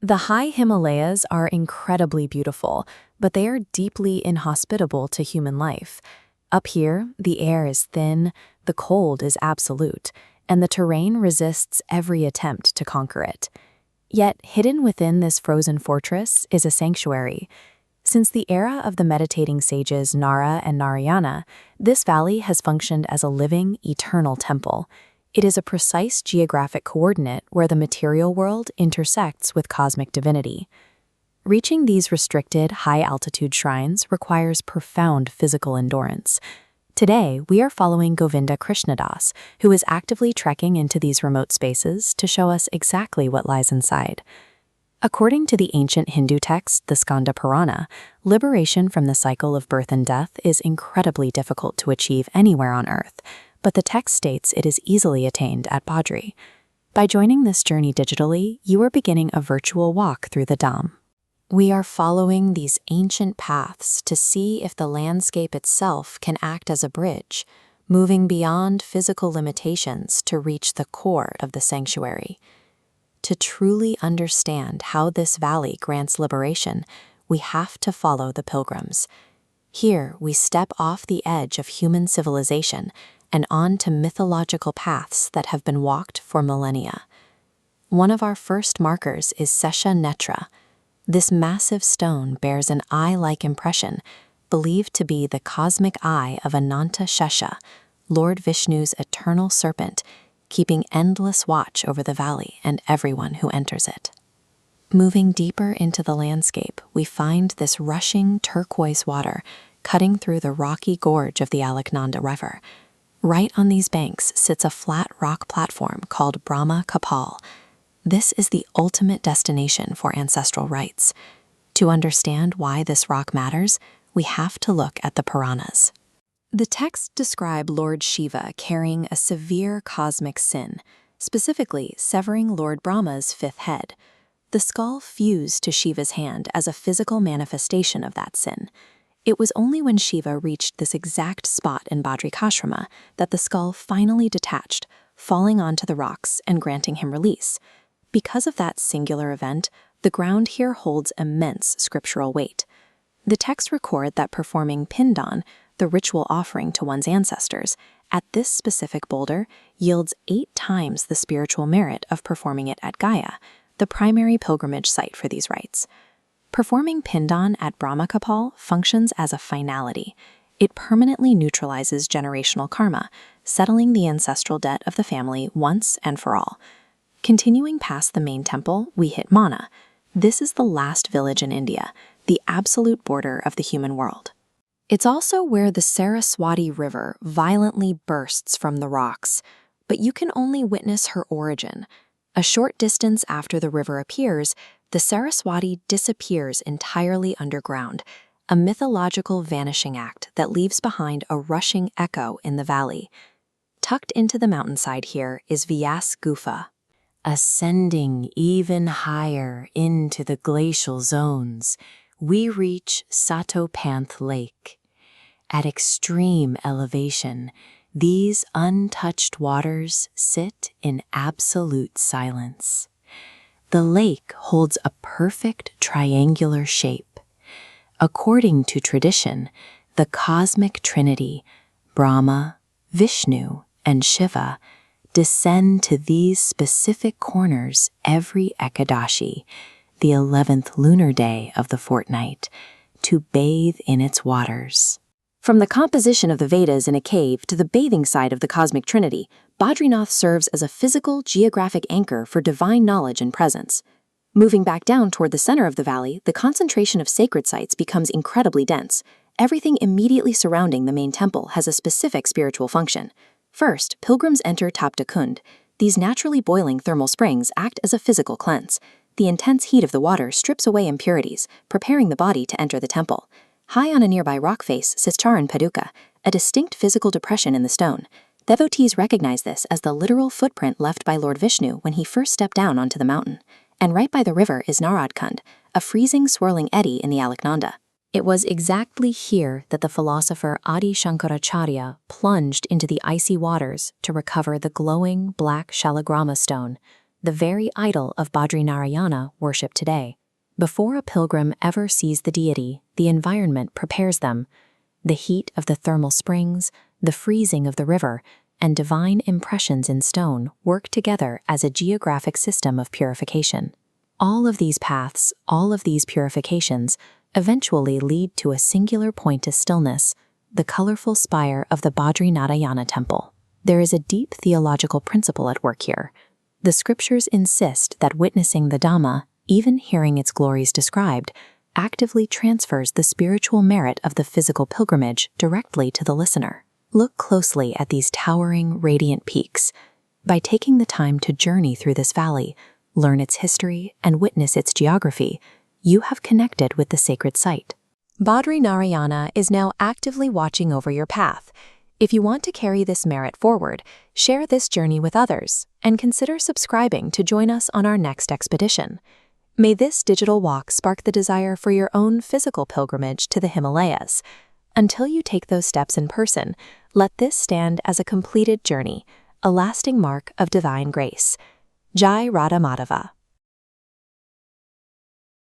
The high Himalayas are incredibly beautiful, but they are deeply inhospitable to human life. Up here, the air is thin, the cold is absolute, and the terrain resists every attempt to conquer it. Yet, hidden within this frozen fortress is a sanctuary. Since the era of the meditating sages Nara and Nārāyaṇa, this valley has functioned as a living, eternal temple. It is a precise geographic coordinate where the material world intersects with cosmic divinity. Reaching these restricted, high-altitude shrines requires profound physical endurance. Today, we are following Govinda Kṛṣṇa Dās, who is actively trekking into these remote spaces to show us exactly what lies inside. According to the ancient Hindu text, the Skanda Purāṇa, liberation from the cycle of birth and death is incredibly difficult to achieve anywhere on Earth, but the text states it is easily attained at Badrī. By joining this journey digitally, you are beginning a virtual walk through the Dhām. We are following these ancient paths to see if the landscape itself can act as a bridge, moving beyond physical limitations to reach the core of the sanctuary. To truly understand how this valley grants liberation, we have to follow the pilgrims. Here, we step off the edge of human civilization and onto mythological paths that have been walked for millennia. One of our first markers is Śeṣa Netra. This massive stone bears an eye-like impression, believed to be the cosmic eye of Ananta Sesha, Lord Vishnu's eternal serpent, keeping endless watch over the valley and everyone who enters it. Moving deeper into the landscape, we find this rushing turquoise water cutting through the rocky gorge of the Alaknanda River. Right on these banks sits a flat rock platform called Brahma Kapal. This is the ultimate destination for ancestral rites. To understand why this rock matters, we have to look at the Puranas. The texts describe Lord Shiva carrying a severe cosmic sin, specifically severing Lord Brahma's fifth head. The skull fused to Shiva's hand as a physical manifestation of that sin. It was only when Shiva reached this exact spot in Badrikashrama that the skull finally detached, falling onto the rocks and granting him release. Because of that singular event, the ground here holds immense scriptural weight. The texts record that performing pindan, the ritual offering to one's ancestors, at this specific boulder yields 8 times the spiritual merit of performing it at Gaya, the primary pilgrimage site for these rites. Performing pindan at Brahma Kapal functions as a finality. It permanently neutralizes generational karma, settling the ancestral debt of the family once and for all. Continuing past the main temple, we hit Māṇā. This is the last village in India, the absolute border of the human world. It's also where the Saraswati River violently bursts from the rocks, but you can only witness her origin. A short distance after the river appears, the Saraswati disappears entirely underground, a mythological vanishing act that leaves behind a rushing echo in the valley. Tucked into the mountainside here is Vyas Gufa. Ascending even higher into the glacial zones, we reach Satopanth Lake. At extreme elevation, these untouched waters sit in absolute silence. The lake holds a perfect triangular shape. According to tradition, the cosmic trinity, Brahma, Vishnu, and Shiva, descend to these specific corners every Ekadashi, the 11th lunar day of the fortnight, to bathe in its waters. From the composition of the Vedas in a cave to the bathing site of the cosmic trinity, Badrinath serves as a physical, geographic anchor for divine knowledge and presence. Moving back down toward the center of the valley, the concentration of sacred sites becomes incredibly dense. Everything immediately surrounding the main temple has a specific spiritual function. First, pilgrims enter Tapta Kund. These naturally boiling thermal springs act as a physical cleanse. The intense heat of the water strips away impurities, preparing the body to enter the temple. High on a nearby rock face sits Charan Paduka, a distinct physical depression in the stone. Devotees recognize this as the literal footprint left by Lord Vishnu when he first stepped down onto the mountain. And right by the river is Narad Kund, a freezing, swirling eddy in the Alaknanda. It was exactly here that the philosopher Adi Shankaracharya plunged into the icy waters to recover the glowing black shalagrama stone. the very idol of Badrinārayaṇa worshipped today. Before a pilgrim ever sees the deity, the environment prepares them. The heat of the thermal springs, the freezing of the river, and divine impressions in stone work together as a geographic system of purification. All of these paths, all of these purifications, eventually lead to a singular point of stillness, the colorful spire of the Badrinārayaṇa temple. There is a deep theological principle at work here. The scriptures insist that witnessing the Dhāma, even hearing its glories described, actively transfers the spiritual merit of the physical pilgrimage directly to the listener. Look closely at these towering, radiant peaks. By taking the time to journey through this valley, learn its history, and witness its geography, you have connected with the sacred site. Badrinārayaṇa is now actively watching over your path. If you want to carry this merit forward, share this journey with others, and consider subscribing to join us on our next expedition. May this digital walk spark the desire for your own physical pilgrimage to the Himalayas. Until you take those steps in person, let this stand as a completed journey, a lasting mark of divine grace. Jai Radha Madhava.